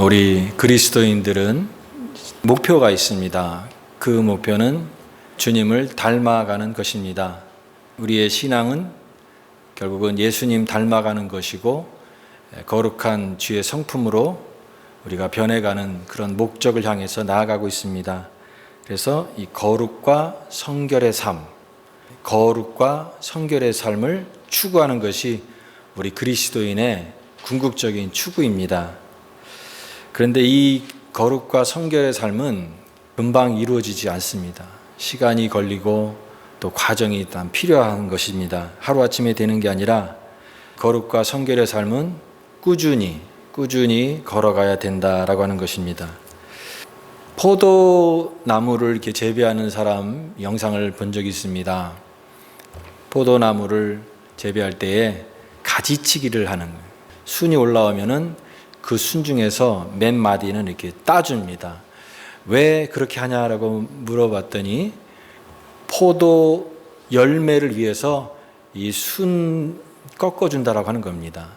우리 그리스도인들은 목표가 있습니다. 그 목표는 주님을 닮아가는 것입니다. 우리의 신앙은 결국은 예수님 닮아가는 것이고 거룩한 주의 성품으로 우리가 변해가는 그런 목적을 향해서 나아가고 있습니다. 그래서 이 거룩과 성결의 삶, 거룩과 성결의 삶을 추구하는 것이 우리 그리스도인의 궁극적인 추구입니다. 그런데 이 거룩과 성결의 삶은 금방 이루어지지 않습니다. 시간이 걸리고 또 과정이 일단 필요한 것입니다. 하루아침에 되는 게 아니라 거룩과 성결의 삶은 꾸준히 걸어가야 된다라고 하는 것입니다. 포도나무를 이렇게 재배하는 사람 영상을 본 적이 있습니다. 포도나무를 재배할 때에 가지치기를 하는 거예요. 순이 올라오면은 그 순 중에서 몇 마디는 이렇게 따줍니다. 왜 그렇게 하냐라고 물어봤더니 포도 열매를 위해서 이 순 꺾어준다라고 하는 겁니다.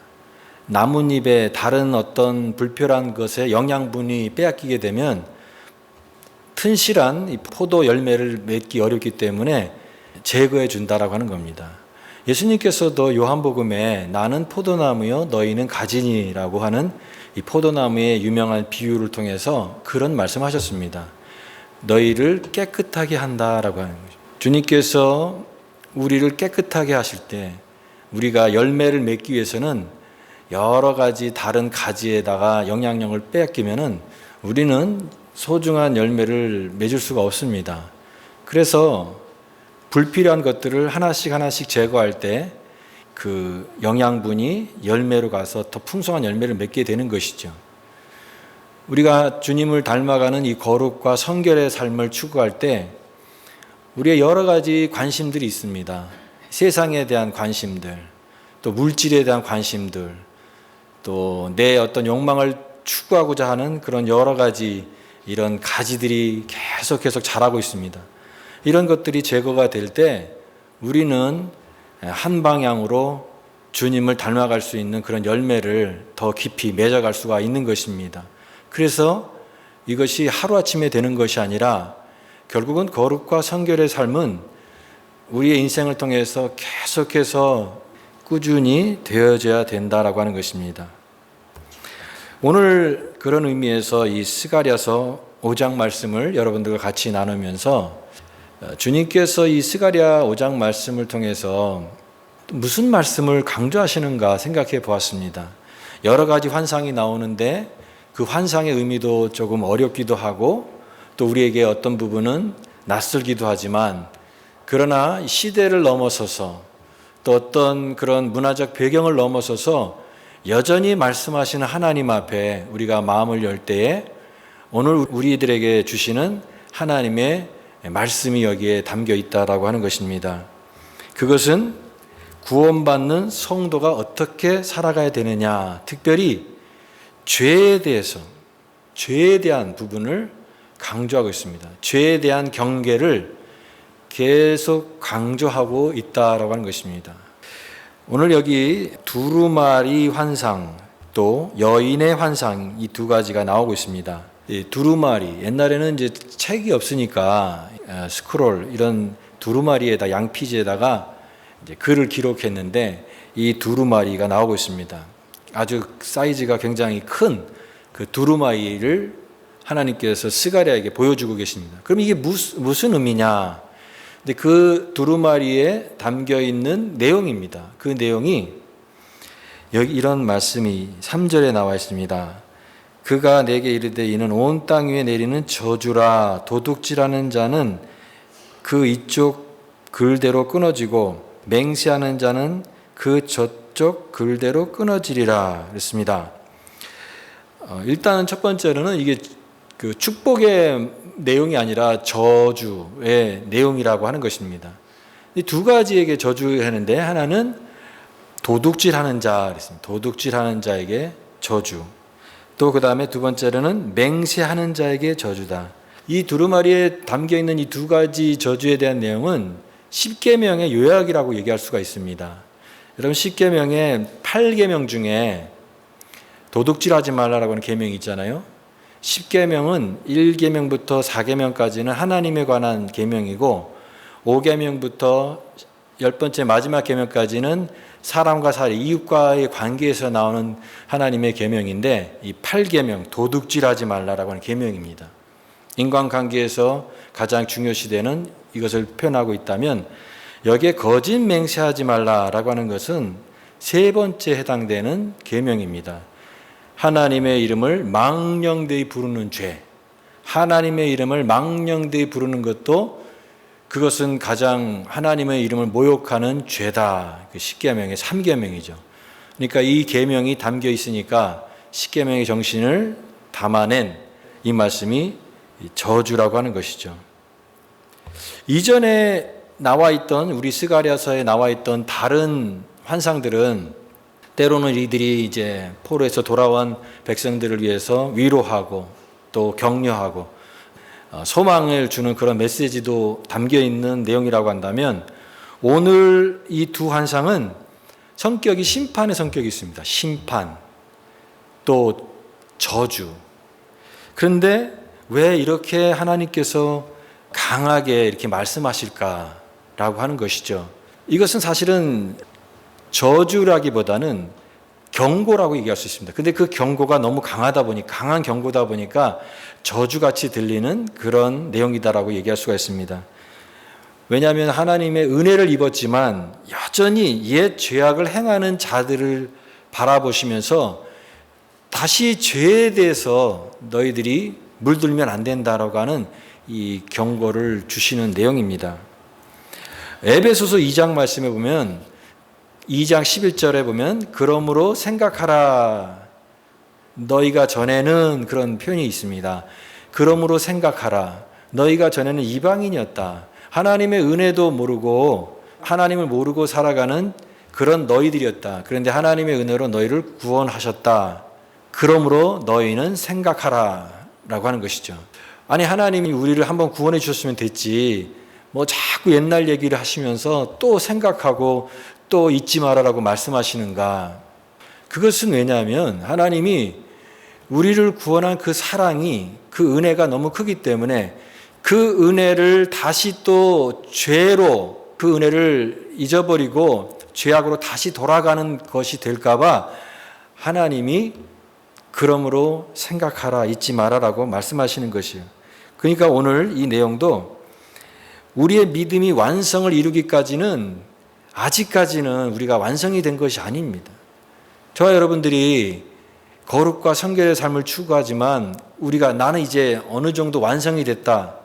나뭇잎에 다른 어떤 불필요한 것에 영양분이 빼앗기게 되면 튼실한 이 포도 열매를 맺기 어렵기 때문에 제거해 준다라고 하는 겁니다. 예수님께서도 요한복음에 나는 포도나무요 너희는 가지니라고 하는 이 포도나무의 유명한 비유를 통해서 그런 말씀하셨습니다. 너희를 깨끗하게 한다라고 하는 거죠. 주님께서 우리를 깨끗하게 하실 때 우리가 열매를 맺기 위해서는 여러 가지 다른 가지에다가 영향력을 빼앗기면은 우리는 소중한 열매를 맺을 수가 없습니다. 그래서 불필요한 것들을 하나씩 제거할 때 그 영양분이 열매로 가서 더 풍성한 열매를 맺게 되는 것이죠. 우리가 주님을 닮아가는 이 거룩과 성결의 삶을 추구할 때 우리의 여러 가지 관심들이 있습니다. 세상에 대한 관심들, 또 물질에 대한 관심들, 또 내 어떤 욕망을 추구하고자 하는 그런 여러 가지 이런 가지들이 계속 자라고 있습니다. 이런 것들이 제거가 될 때 우리는 한 방향으로 주님을 닮아갈 수 있는 그런 열매를 더 깊이 맺어갈 수가 있는 것입니다. 그래서 이것이 하루아침에 되는 것이 아니라 결국은 거룩과 성결의 삶은 우리의 인생을 통해서 계속해서 꾸준히 되어져야 된다라고 하는 것입니다. 오늘 그런 의미에서 이 스가랴서 5장 말씀을 여러분들과 같이 나누면서 주님께서 이 스가랴 5장 말씀을 통해서 무슨 말씀을 강조하시는가 생각해 보았습니다. 여러 가지 환상이 나오는데 그 환상의 의미도 조금 어렵기도 하고 또 우리에게 어떤 부분은 낯설기도 하지만 그러나 시대를 넘어서서 또 어떤 그런 문화적 배경을 넘어서서 여전히 말씀하시는 하나님 앞에 우리가 마음을 열 때에 오늘 우리들에게 주시는 하나님의 말씀이 여기에 담겨 있다라고 하는 것입니다. 그것은 구원받는 성도가 어떻게 살아가야 되느냐, 특별히 죄에 대한 부분을 강조하고 있습니다. 죄에 대한 경계를 계속 강조하고 있다라고 하는 것입니다. 오늘 여기 두루마리 환상 또 여인의 환상 이 두 가지가 나오고 있습니다. 이 두루마리 옛날에는 이제 책이 없으니까 스크롤 이런 두루마리에다 양피지에다가 이제 글을 기록했는데 이 두루마리가 나오고 있습니다. 아주 사이즈가 굉장히 큰 그 두루마리를 하나님께서 스가랴에게 보여주고 계십니다. 그럼 이게 무슨 의미냐? 근데 그 두루마리에 담겨 있는 내용입니다. 그 내용이 여기 이런 말씀이 3절에 나와 있습니다. 그가 내게 이르되 이는 온 땅 위에 내리는 저주라. 도둑질하는 자는 그 이쪽 글대로 끊어지고 맹세하는 자는 그 저쪽 글대로 끊어지리라 그랬습니다. 일단 첫 번째로는 이게 그 축복의 내용이 아니라 저주의 내용이라고 하는 것입니다. 이 두 가지에게 저주하는데 하나는 도둑질하는 자 그랬습니다. 도둑질하는 자에게 저주. 또 그 다음에 두 번째로는 맹세하는 자에게 저주다. 이 두루마리에 담겨 있는 이 두 가지 저주에 대한 내용은 십계명의 요약이라고 얘기할 수가 있습니다. 여러분 십계명의 8계명 중에 도둑질하지 말라라고 하는 계명이 있잖아요. 10계명은 1계명부터 4계명까지는 하나님에 관한 계명이고 5계명부터 10번째 마지막 계명까지는 사람과 사람, 이웃과의 관계에서 나오는 하나님의 계명인데 이 8계명, 도둑질하지 말라라고 하는 계명입니다. 인간관계에서 가장 중요시되는 이것을 표현하고 있다면 여기에 거짓 맹세하지 말라라고 하는 것은 세 번째 해당되는 계명입니다. 하나님의 이름을 망령되이 부르는 죄, 하나님의 이름을 망령되이 부르는 것도 그것은 가장 하나님의 이름을 모욕하는 죄다. 그 10계명의 3계명이죠. 그러니까 이 계명이 담겨 있으니까 10계명의 정신을 담아낸 이 말씀이 저주라고 하는 것이죠. 이전에 나와 있던 우리 스가랴서에 나와 있던 다른 환상들은 때로는 이들이 이제 포로에서 돌아온 백성들을 위해서 위로하고 또 격려하고 소망을 주는 그런 메시지도 담겨 있는 내용이라고 한다면 오늘 이 두 환상은 성격이 심판의 성격이 있습니다. 심판 또 저주. 그런데 왜 이렇게 하나님께서 강하게 이렇게 말씀하실까라고 하는 것이죠. 이것은 사실은 저주라기보다는 경고라고 얘기할 수 있습니다. 근데 그 경고가 너무 강하다 보니 강한 경고다 보니까 저주같이 들리는 그런 내용이다라고 얘기할 수가 있습니다. 왜냐하면 하나님의 은혜를 입었지만 여전히 옛 죄악을 행하는 자들을 바라보시면서 다시 죄에 대해서 너희들이 물들면 안 된다라고 하는 이 경고를 주시는 내용입니다. 에베소서 2장 말씀에 보면 2장 11절에 보면 그러므로 생각하라. 너희가 전에는 그런 표현이 있습니다. 그러므로 생각하라. 너희가 전에는 이방인이었다. 하나님의 은혜도 모르고 하나님을 모르고 살아가는 그런 너희들이었다. 그런데 하나님의 은혜로 너희를 구원하셨다. 그러므로 너희는 생각하라 라고 하는 것이죠. 아니 하나님이 우리를 한번 구원해 주셨으면 됐지 뭐 자꾸 옛날 얘기를 하시면서 또 생각하고 또 잊지 말아라고 말씀하시는가. 그것은 왜냐하면 하나님이 우리를 구원한 그 사랑이 그 은혜가 너무 크기 때문에 그 은혜를 다시 또 죄로 그 은혜를 잊어버리고 죄악으로 다시 돌아가는 것이 될까봐 하나님이 그러므로 생각하라 잊지 말아라고 말씀하시는 것이에요. 그러니까 오늘 이 내용도 우리의 믿음이 완성을 이루기까지는 아직까지는 우리가 완성이 된 것이 아닙니다. 저와 여러분들이 거룩과 성결의 삶을 추구하지만 우리가 나는 이제 어느 정도 완성이 됐다.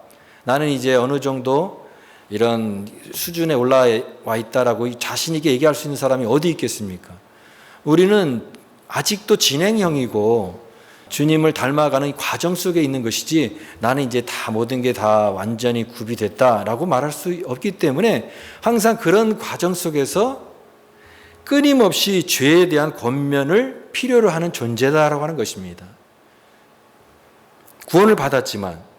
나는 이제 어느 정도 이런 수준에 올라와 있다라고 자신 있게 얘기할 수 있는 사람이 어디 있겠습니까? 우리는 아직도 진행형이고 주님을 닮아가는 과정 속에 있는 것이지 나는 이제 다 모든 게 다 완전히 구비됐다라고 말할 수 없기 때문에 항상 그런 과정 속에서 끊임없이 죄에 대한 권면을 필요로 하는 존재다라고 하는 것입니다. 구원을 받았고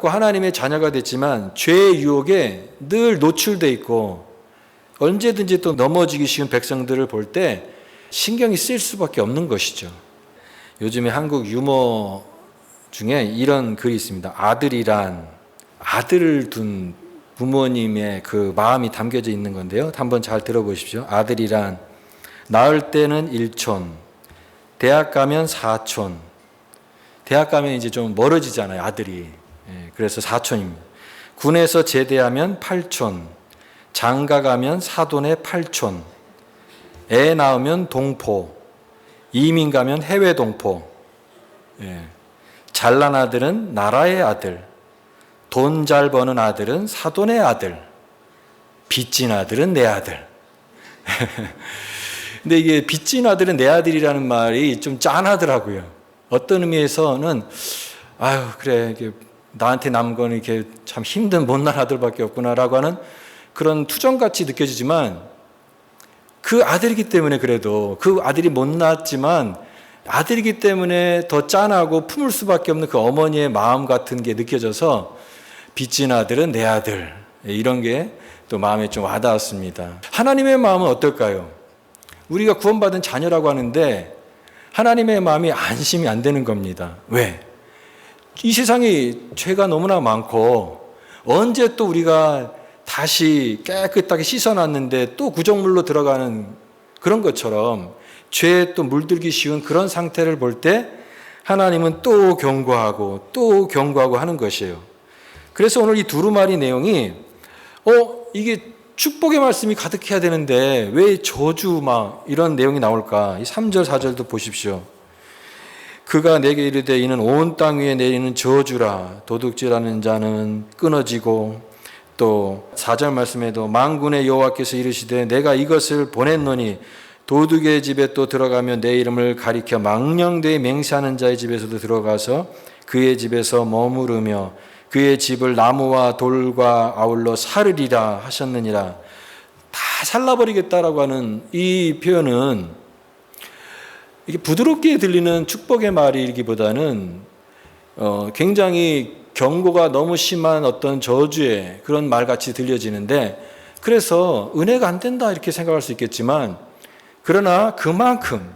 하나님의 자녀가 됐지만 죄의 유혹에 늘 노출되어 있고 언제든지 또 넘어지기 쉬운 백성들을 볼 때 신경이 쓰일 수밖에 없는 것이죠. 요즘에 한국 유머 중에 이런 글이 있습니다. 아들이란 아들을 둔 부모님의 그 마음이 담겨져 있는 건데요. 한번 잘 들어보십시오. 아들이란 낳을 때는 1촌, 대학 가면 4촌. 대학 가면 이제 좀 멀어지잖아요, 아들이. 그래서 4촌입니다. 군에서 제대하면 8촌, 장가 가면 사돈의 8촌, 애 낳으면 동포, 이민 가면 해외 동포, 잘난 아들은 나라의 아들, 돈 잘 버는 아들은 사돈의 아들, 빚진 아들은 내 아들. 근데 이게 빚진 아들은 내 아들이라는 말이 좀 짠하더라고요. 어떤 의미에서는 아유 그래 나한테 남은 건 이렇게 참 힘든 못난 아들밖에 없구나라고 하는 그런 투정같이 느껴지지만 그 아들이기 때문에 그래도 그 아들이 못났지만 아들이기 때문에 더 짠하고 품을 수밖에 없는 그 어머니의 마음 같은 게 느껴져서 빚진 아들은 내 아들 이런 게 또 마음에 좀 와닿았습니다. 하나님의 마음은 어떨까요? 우리가 구원받은 자녀라고 하는데 하나님의 마음이 안심이 안 되는 겁니다. 왜? 이 세상에 죄가 너무나 많고 언제 또 우리가 다시 깨끗하게 씻어놨는데 또 구정물로 들어가는 그런 것처럼 죄에 또 물들기 쉬운 그런 상태를 볼 때 하나님은 또 경고하고 하는 것이에요. 그래서 오늘 이 두루마리 내용이 이게 축복의 말씀이 가득해야 되는데 왜 저주 막 이런 내용이 나올까? 이 3절 4절도 보십시오. 그가 내게 이르되 이는 온 땅 위에 내리는 저주라. 도둑질하는 자는 끊어지고, 또 4절 말씀에도 만군의 여호와께서 이르시되 내가 이것을 보냈노니 도둑의 집에 또 들어가며 내 이름을 가리켜 망령되이 맹세하는 자의 집에서도 들어가서 그의 집에서 머무르며 그의 집을 나무와 돌과 아울러 사르리라 하셨느니라. 다 살라버리겠다라고 하는 이 표현은 이게 부드럽게 들리는 축복의 말이기보다는 굉장히 경고가 너무 심한 어떤 저주의 그런 말같이 들려지는데, 그래서 은혜가 안 된다 이렇게 생각할 수 있겠지만, 그러나 그만큼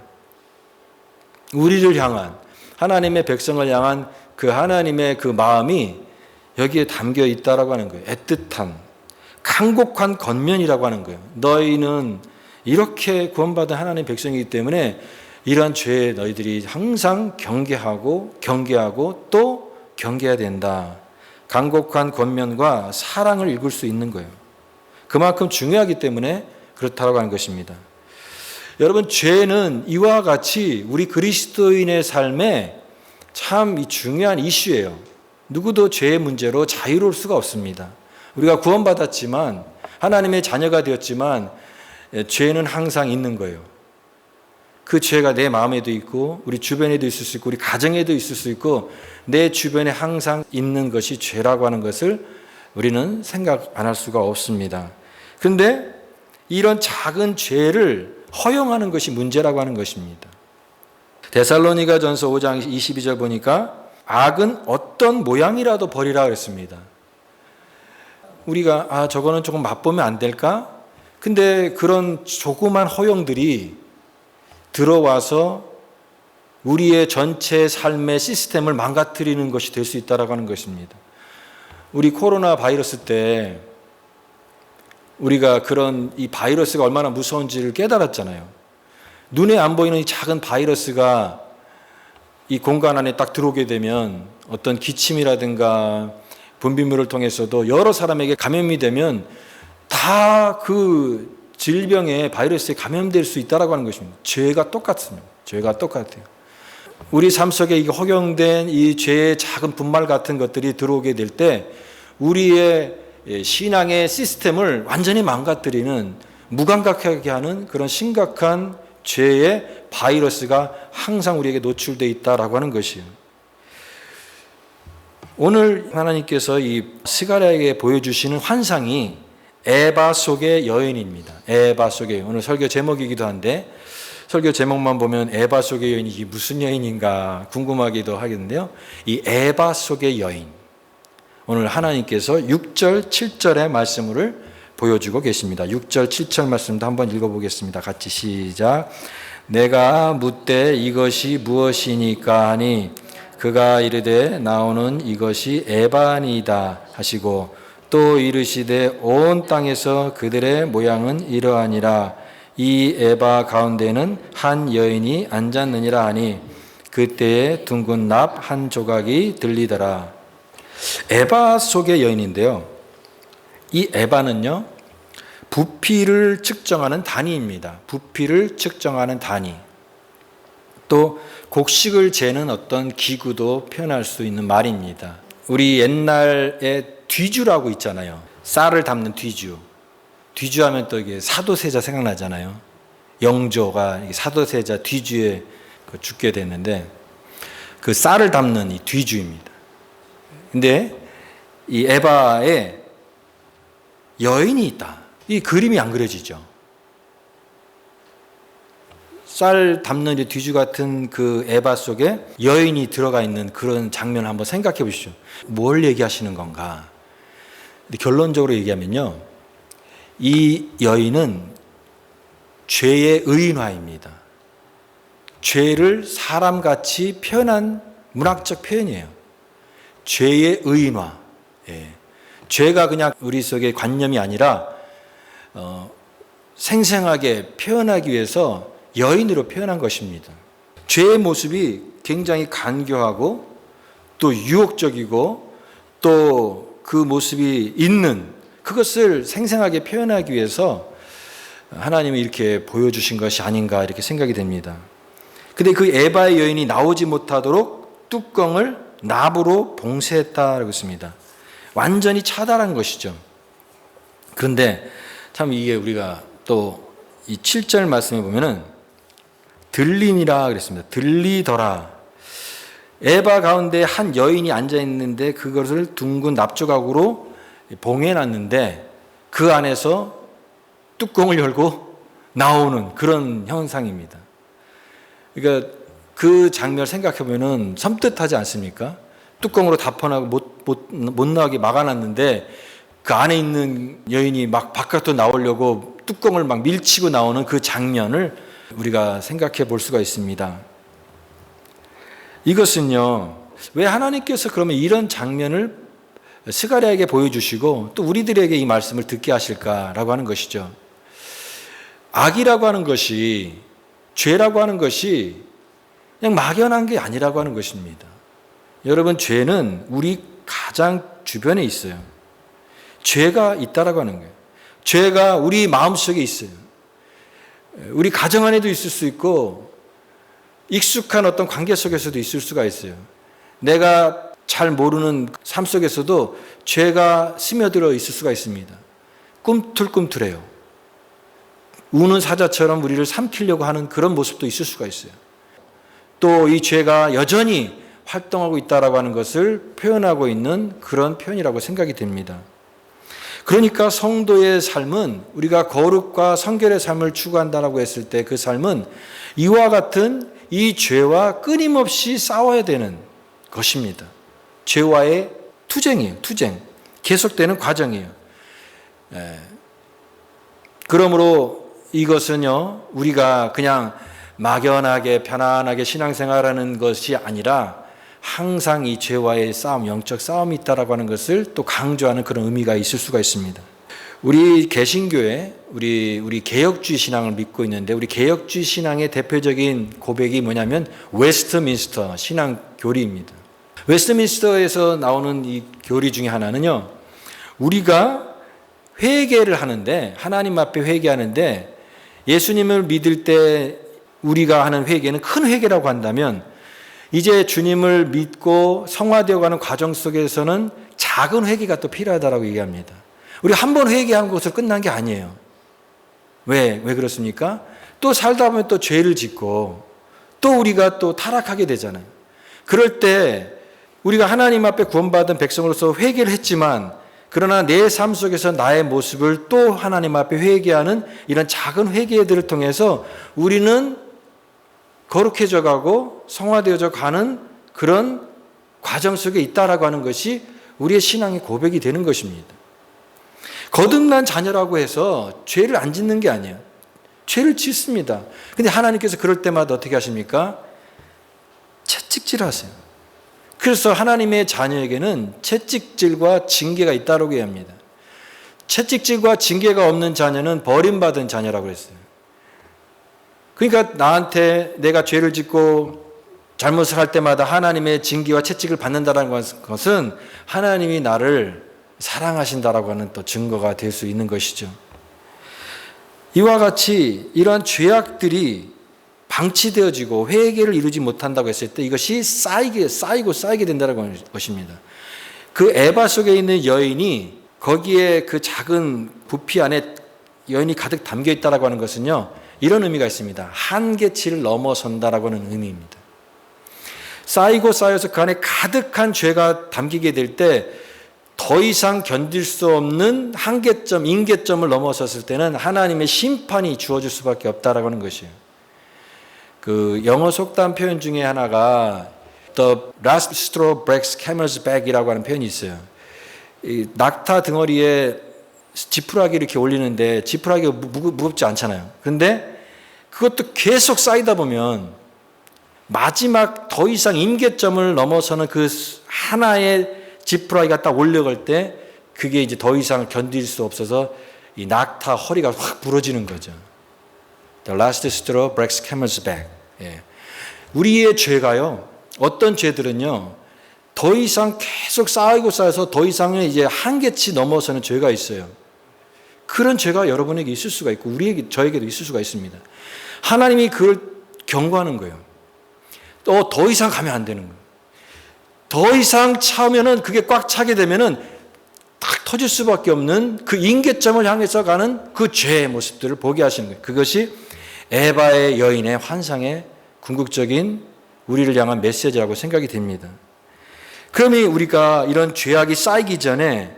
우리를 향한, 하나님의 백성을 향한 그 하나님의 그 마음이 여기에 담겨 있다라고 하는 거예요. 애틋한, 간곡한 권면이라고 하는 거예요. 너희는 이렇게 구원받은 하나님의 백성이기 때문에 이러한 죄에 너희들이 항상 경계하고 또 경계해야 된다. 간곡한 권면과 사랑을 읽을 수 있는 거예요. 그만큼 중요하기 때문에 그렇다고 하는 것입니다. 여러분, 죄는 이와 같이 우리 그리스도인의 삶에 참 중요한 이슈예요. 누구도 죄의 문제로 자유로울 수가 없습니다. 우리가 구원받았지만, 하나님의 자녀가 되었지만 죄는 항상 있는 거예요. 그 죄가 내 마음에도 있고 우리 주변에도 있을 수 있고 우리 가정에도 있을 수 있고 내 주변에 항상 있는 것이 죄라고 하는 것을 우리는 생각 안 할 수가 없습니다. 그런데 이런 작은 죄를 허용하는 것이 문제라고 하는 것입니다. 데살로니가전서 5장 22절 보니까 악은 어떤 모양이라도 버리라 그랬습니다. 우리가 저거는 조금 맛보면 안 될까? 근데 그런 조그만 허용들이 들어와서 우리의 전체 삶의 시스템을 망가뜨리는 것이 될 수 있다고 하는 것입니다. 우리 코로나 바이러스 때 우리가 그런 이 바이러스가 얼마나 무서운지를 깨달았잖아요. 눈에 안 보이는 이 작은 바이러스가 이 공간 안에 딱 들어오게 되면 어떤 기침이라든가 분비물을 통해서도 여러 사람에게 감염이 되면 다 그 질병에 바이러스에 감염될 수 있다고 하는 것입니다. 죄가 똑같습니다. 죄가 똑같아요. 우리 삶 속에 이게 허용된 이 죄의 작은 분말 같은 것들이 들어오게 될 때 우리의 신앙의 시스템을 완전히 망가뜨리는, 무감각하게 하는 그런 심각한 죄의 바이러스가 항상 우리에게 노출되어 있다라고 하는 것이에요. 오늘 하나님께서 이 스가랴에게 보여주시는 환상이 에바 속의 여인입니다. 에바 속의 여인. 오늘 설교 제목이기도 한데 설교 제목만 보면 에바 속의 여인이 이게 무슨 여인인가 궁금하기도 하겠는데요. 이 에바 속의 여인. 오늘 하나님께서 6절, 7절의 말씀을 보여주고 계십니다. 6절, 7절 말씀도 한번 읽어보겠습니다. 같이 시작. 내가 묻되 이것이 무엇이니까 하니 그가 이르되 나오는 이것이 에바니이다 하시고 또 이르시되 온 땅에서 그들의 모양은 이러하니라. 이 에바 가운데는 한 여인이 앉았느니라 하니 그때에 둥근 납 한 조각이 들리더라. 에바 속의 여인인데요. 이 에바는요, 부피를 측정하는 단위입니다. 부피를 측정하는 단위. 또 곡식을 재는 어떤 기구도 표현할 수 있는 말입니다. 우리 옛날에 뒤주라고 있잖아요. 쌀을 담는 뒤주. 뒤주하면 또 이게 사도세자 생각나잖아요. 영조가 사도세자 뒤주에 죽게 됐는데 그 쌀을 담는 이 뒤주입니다. 근데 이 에바에 여인이 있다. 이 그림이 안 그려지죠. 쌀 담는 뒤주 같은 그 에바 속에 여인이 들어가 있는 그런 장면을 한번 생각해 보시죠. 뭘 얘기하시는 건가? 근데 결론적으로 얘기하면요, 이 여인은 죄의 의인화입니다. 죄를 사람같이 표현한 문학적 표현이에요. 죄의 의인화. 죄가 그냥 우리 속의 관념이 아니라 생생하게 표현하기 위해서 여인으로 표현한 것입니다. 죄의 모습이 굉장히 간교하고 또 유혹적이고 또 그 모습이 있는 그것을 생생하게 표현하기 위해서 하나님이 이렇게 보여주신 것이 아닌가 이렇게 생각이 됩니다. 근데 그 에바의 여인이 나오지 못하도록 뚜껑을 납으로 봉쇄했다고 했습니다. 완전히 차단한 것이죠. 그런데 참 이게 우리가 또 이 7절 말씀에 보면은 들리니라 그랬습니다. 들리더라. 에바 가운데 한 여인이 앉아 있는데 그것을 둥근 납조각으로 봉해놨는데 그 안에서 뚜껑을 열고 나오는 그런 현상입니다. 그러니까 그 장면을 생각해 보면은 섬뜩하지 않습니까? 뚜껑으로 다펀하고 못 나오게 막아놨는데 그 안에 있는 여인이 막 바깥으로 나오려고 뚜껑을 막 밀치고 나오는 그 장면을 우리가 생각해 볼 수가 있습니다. 이것은요, 왜 하나님께서 그러면 이런 장면을 스가랴에게 보여주시고 또 우리들에게 이 말씀을 듣게 하실까라고 하는 것이죠. 악이라고 하는 것이, 죄라고 하는 것이 그냥 막연한 게 아니라고 하는 것입니다. 여러분, 죄는 우리 가장 주변에 있어요. 죄가 있다라고 하는 거예요. 죄가 우리 마음속에 있어요. 우리 가정 안에도 있을 수 있고 익숙한 어떤 관계 속에서도 있을 수가 있어요. 내가 잘 모르는 삶 속에서도 죄가 스며들어 있을 수가 있습니다. 꿈틀꿈틀해요. 우는 사자처럼 우리를 삼키려고 하는 그런 모습도 있을 수가 있어요. 또 이 죄가 여전히 활동하고 있다라고 하는 것을 표현하고 있는 그런 표현이라고 생각이 됩니다. 그러니까 성도의 삶은 우리가 거룩과 성결의 삶을 추구한다라고 했을 때 그 삶은 이와 같은 이 죄와 끊임없이 싸워야 되는 것입니다. 죄와의 투쟁이에요. 투쟁. 계속되는 과정이에요. 그러므로 이것은요, 우리가 그냥 막연하게 편안하게 신앙생활하는 것이 아니라 항상 이 죄와의 싸움, 영적 싸움이 있다라고 하는 것을 또 강조하는 그런 의미가 있을 수가 있습니다. 우리 개신교회, 우리 개혁주의 신앙을 믿고 있는데 우리 개혁주의 신앙의 대표적인 고백이 뭐냐면 웨스트민스터 신앙 교리입니다. 웨스트민스터에서 나오는 이 교리 중에 하나는요, 우리가 회개를 하는데, 하나님 앞에 회개하는데 예수님을 믿을 때 우리가 하는 회개는 큰 회개라고 한다면 이제 주님을 믿고 성화되어가는 과정 속에서는 작은 회개가 또 필요하다고 얘기합니다. 우리가 한 번 회개한 것으로 끝난 게 아니에요. 왜 그렇습니까? 또 살다 보면 또 죄를 짓고 또 우리가 또 타락하게 되잖아요. 그럴 때 우리가 하나님 앞에 구원받은 백성으로서 회개를 했지만 그러나 내 삶 속에서 나의 모습을 또 하나님 앞에 회개하는 이런 작은 회개들을 통해서 우리는 거룩해져 가고 성화되어져 가는 그런 과정 속에 있다라고 하는 것이 우리의 신앙의 고백이 되는 것입니다. 거듭난 자녀라고 해서 죄를 안 짓는 게 아니에요. 죄를 짓습니다. 근데 하나님께서 그럴 때마다 어떻게 하십니까? 채찍질 하세요. 그래서 하나님의 자녀에게는 채찍질과 징계가 있다고 얘기합니다. 채찍질과 징계가 없는 자녀는 버림받은 자녀라고 했어요. 그러니까 나한테 내가 죄를 짓고 잘못을 할 때마다 하나님의 징계와 채찍을 받는다는 것은 하나님이 나를 사랑하신다라고 하는 또 증거가 될 수 있는 것이죠. 이와 같이 이러한 죄악들이 방치되어지고 회개를 이루지 못한다고 했을 때 이것이 쌓이고 쌓이게 된다는 것입니다. 그 에바 속에 있는 여인이 거기에 그 작은 부피 안에 여인이 가득 담겨 있다라고 하는 것은요, 이런 의미가 있습니다. 한계치를 넘어선다라고 하는 의미입니다. 쌓이고 쌓여서 그 안에 가득한 죄가 담기게 될 때 더 이상 견딜 수 없는 한계점, 임계점을 넘어섰을 때는 하나님의 심판이 주어질 수밖에 없다라고 하는 것이에요. 그 영어 속담 표현 중에 하나가 The last straw breaks camel's back이라고 하는 표현이 있어요. 이 낙타 등어리에 지푸라기 이렇게 올리는데 지푸라기가 무겁지 않잖아요. 그런데 그것도 계속 쌓이다 보면 마지막 더 이상 임계점을 넘어서는 그 하나의 지푸라기가 딱 올려갈 때 그게 이제 더 이상 견딜 수 없어서 이 낙타 허리가 확 부러지는 거죠. The last straw breaks camel's back. 예. 우리의 죄가요, 어떤 죄들은요, 더 이상 계속 쌓여서 더 이상은 이제 한계치 넘어서는 죄가 있어요. 그런 죄가 여러분에게 있을 수가 있고 저에게도 있을 수가 있습니다. 하나님이 그걸 경고하는 거예요. 또 더 이상 가면 안 되는 거예요. 더 이상 차면은 그게 꽉 차게 되면은 딱 터질 수밖에 없는 그 임계점을 향해서 가는 그 죄의 모습들을 보게 하시는 거예요. 그것이 에바의 여인의 환상의 궁극적인 우리를 향한 메시지라고 생각이 됩니다. 그러면 우리가 이런 죄악이 쌓이기 전에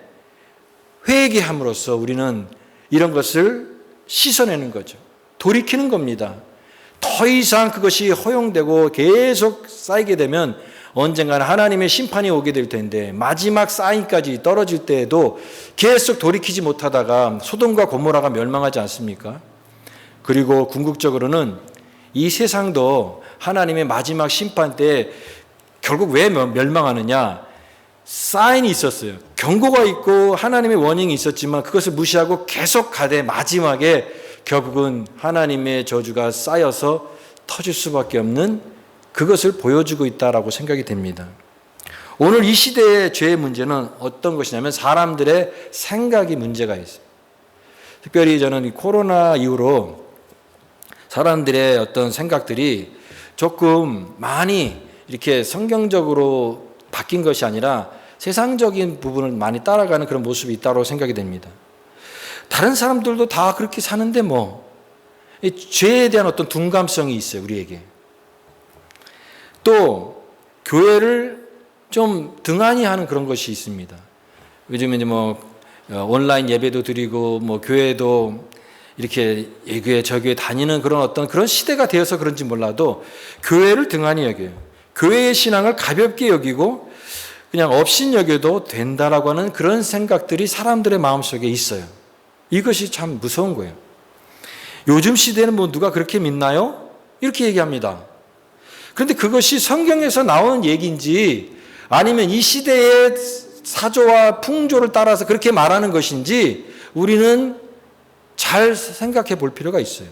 회개함으로써 우리는 이런 것을 씻어내는 거죠. 돌이키는 겁니다. 더 이상 그것이 허용되고 계속 쌓이게 되면 언젠가는 하나님의 심판이 오게 될 텐데 마지막 사인까지 떨어질 때에도 계속 돌이키지 못하다가 소돔과 고모라가 멸망하지 않습니까? 그리고 궁극적으로는 이 세상도 하나님의 마지막 심판 때 결국 왜 멸망하느냐? 사인이 있었어요. 경고가 있고 하나님의 워닝이 있었지만 그것을 무시하고 계속 가되 마지막에 결국은 하나님의 저주가 쌓여서 터질 수밖에 없는 그것을 보여주고 있다라고 생각이 됩니다. 오늘 이 시대의 죄의 문제는 어떤 것이냐면 사람들의 생각이 문제가 있어요. 특별히 저는 이 코로나 이후로 사람들의 어떤 생각들이 조금 많이 이렇게 성경적으로 바뀐 것이 아니라 세상적인 부분을 많이 따라가는 그런 모습이 있다고 생각이 됩니다. 다른 사람들도 다 그렇게 사는데 이 죄에 대한 어떤 둔감성이 있어요, 우리에게. 또 교회를 좀 등한히 하는 그런 것이 있습니다. 요즘에 이제 온라인 예배도 드리고 교회도 이렇게 이 교회 저 교회 다니는 그런 시대가 되어서 그런지 몰라도 교회를 등한히 여겨요. 교회의 신앙을 가볍게 여기고 그냥 업신 여겨도 된다라고 하는 그런 생각들이 사람들의 마음속에 있어요. 이것이 참 무서운 거예요. 요즘 시대는 누가 그렇게 믿나요? 이렇게 얘기합니다. 그런데 그것이 성경에서 나오는 얘기인지 아니면 이 시대의 사조와 풍조를 따라서 그렇게 말하는 것인지 우리는 잘 생각해 볼 필요가 있어요.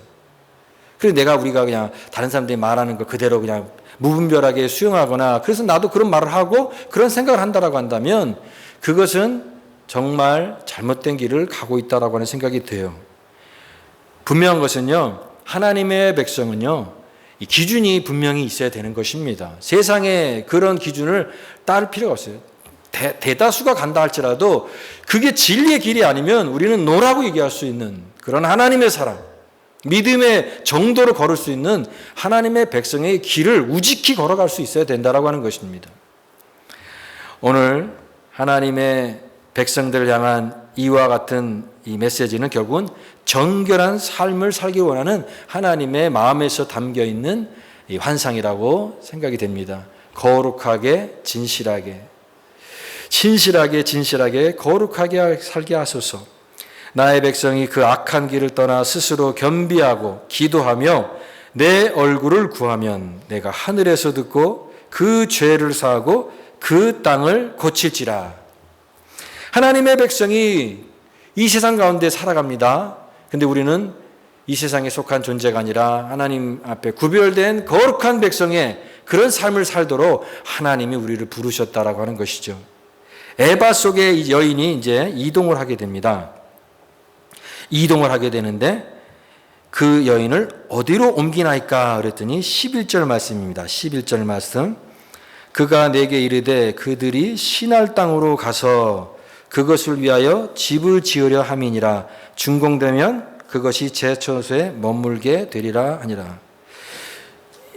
그래서 우리가 그냥 다른 사람들이 말하는 거 그대로 그냥 무분별하게 수용하거나 그래서 나도 그런 말을 하고 그런 생각을 한다라고 한다면 그것은 정말 잘못된 길을 가고 있다라고 하는 생각이 돼요. 분명한 것은요, 하나님의 백성은요, 이 기준이 분명히 있어야 되는 것입니다. 세상에 그런 기준을 따를 필요가 없어요. 대다수가 간다 할지라도 그게 진리의 길이 아니면 우리는 노라고 얘기할 수 있는 그런 하나님의 사람, 믿음의 정도로 걸을 수 있는 하나님의 백성의 길을 우직히 걸어갈 수 있어야 된다라고 하는 것입니다. 오늘 하나님의 백성들을 향한 이와 같은 이 메시지는 결국은 정결한 삶을 살기 원하는 하나님의 마음에서 담겨 있는 이 환상이라고 생각이 됩니다. 거룩하게 진실하게 거룩하게 살게 하소서. 나의 백성이 그 악한 길을 떠나 스스로 겸비하고 기도하며 내 얼굴을 구하면 내가 하늘에서 듣고 그 죄를 사하고 그 땅을 고칠지라. 하나님의 백성이 이 세상 가운데 살아갑니다. 근데 우리는 이 세상에 속한 존재가 아니라 하나님 앞에 구별된 거룩한 백성의 그런 삶을 살도록 하나님이 우리를 부르셨다라고 하는 것이죠. 에바 속의 이 여인이 이제 이동을 하게 됩니다. 이동을 하게 되는데 그 여인을 어디로 옮기나이까 그랬더니 11절 말씀입니다. 11절 말씀. 그가 내게 이르되 그들이 시날 땅으로 가서 그것을 위하여 집을 지으려 함이니라. 준공되면 그것이 제 처소에 머물게 되리라 하니라.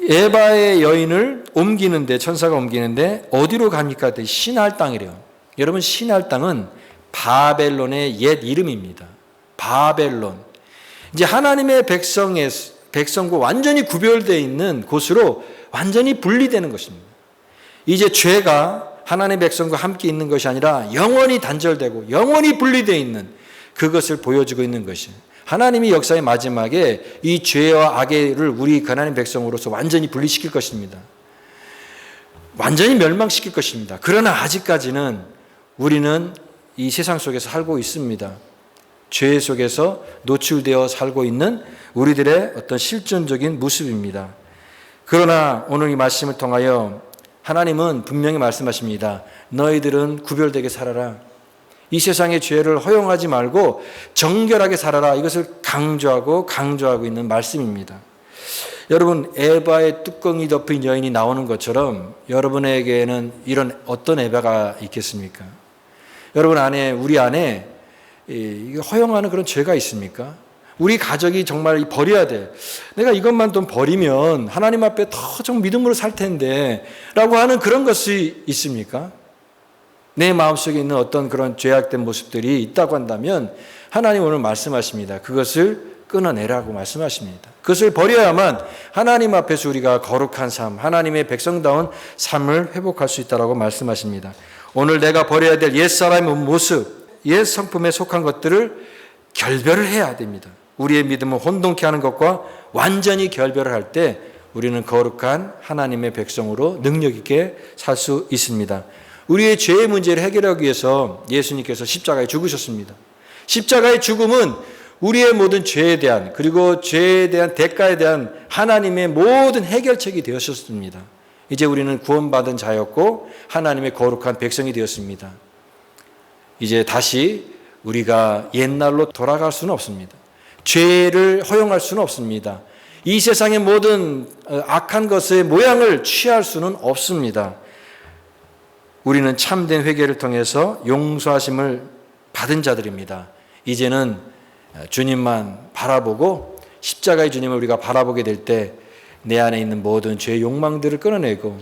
에바의 여인을 옮기는데, 천사가 옮기는데 어디로 갑니까? 시날 땅이래요. 여러분, 시날 땅은 바벨론의 옛 이름입니다. 바벨론. 이제 하나님의 백성과 완전히 구별되어 있는 곳으로 완전히 분리되는 것입니다. 이제 죄가 하나님의 백성과 함께 있는 것이 아니라 영원히 단절되고 영원히 분리되어 있는 그것을 보여주고 있는 것이에요. 하나님이 역사의 마지막에 이 죄와 악의를 우리 하나님 백성으로서 완전히 분리시킬 것입니다. 완전히 멸망시킬 것입니다. 그러나 아직까지는 우리는 이 세상 속에서 살고 있습니다. 죄 속에서 노출되어 살고 있는 우리들의 어떤 실존적인 모습입니다. 그러나 오늘 이 말씀을 통하여 하나님은 분명히 말씀하십니다. 너희들은 구별되게 살아라. 이 세상의 죄를 허용하지 말고 정결하게 살아라. 이것을 강조하고 있는 말씀입니다. 여러분, 에바의 뚜껑이 덮인 여인이 나오는 것처럼 여러분에게는 이런 어떤 에바가 있겠습니까? 여러분 안에, 우리 안에 허용하는 그런 죄가 있습니까? 우리 가족이 정말 버려야 돼. 내가 이것만 좀 버리면 하나님 앞에 더 좀 믿음으로 살 텐데 라고 하는 그런 것이 있습니까? 내 마음속에 있는 어떤 그런 죄악된 모습들이 있다고 한다면 하나님 오늘 말씀하십니다. 그것을 끊어내라고 말씀하십니다. 그것을 버려야만 하나님 앞에서 우리가 거룩한 삶, 하나님의 백성다운 삶을 회복할 수 있다고 말씀하십니다. 오늘 내가 버려야 될 옛사람의 모습, 옛 성품에 속한 것들을 결별을 해야 됩니다. 우리의 믿음을 혼돈케 하는 것과 완전히 결별을 할 때 우리는 거룩한 하나님의 백성으로 능력 있게 살 수 있습니다. 우리의 죄의 문제를 해결하기 위해서 예수님께서 십자가에 죽으셨습니다. 십자가의 죽음은 우리의 모든 죄에 대한, 그리고 죄에 대한 대가에 대한 하나님의 모든 해결책이 되었습니다. 이제 우리는 구원받은 자였고 하나님의 거룩한 백성이 되었습니다. 이제 다시 우리가 옛날로 돌아갈 수는 없습니다. 죄를 허용할 수는 없습니다. 이 세상의 모든 악한 것의 모양을 취할 수는 없습니다. 우리는 참된 회개를 통해서 용서하심을 받은 자들입니다. 이제는 주님만 바라보고 십자가의 주님을 우리가 바라보게 될 때 내 안에 있는 모든 죄의 욕망들을 끊어내고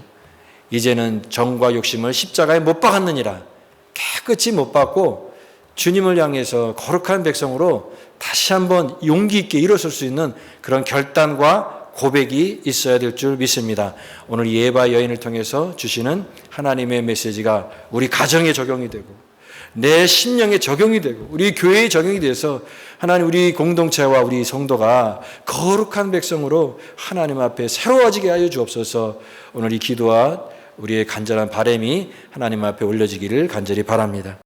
이제는 정과 욕심을 십자가에 못 박았느니라, 깨끗이 못 박고 주님을 향해서 거룩한 백성으로 다시 한번 용기 있게 일어설 수 있는 그런 결단과 고백이 있어야 될 줄 믿습니다. 오늘 이 에바 여인을 통해서 주시는 하나님의 메시지가 우리 가정에 적용이 되고 내 심령에 적용이 되고 우리 교회에 적용이 돼서 하나님, 우리 공동체와 우리 성도가 거룩한 백성으로 하나님 앞에 새로워지게 하여 주옵소서. 오늘 이 기도와 우리의 간절한 바람이 하나님 앞에 올려지기를 간절히 바랍니다.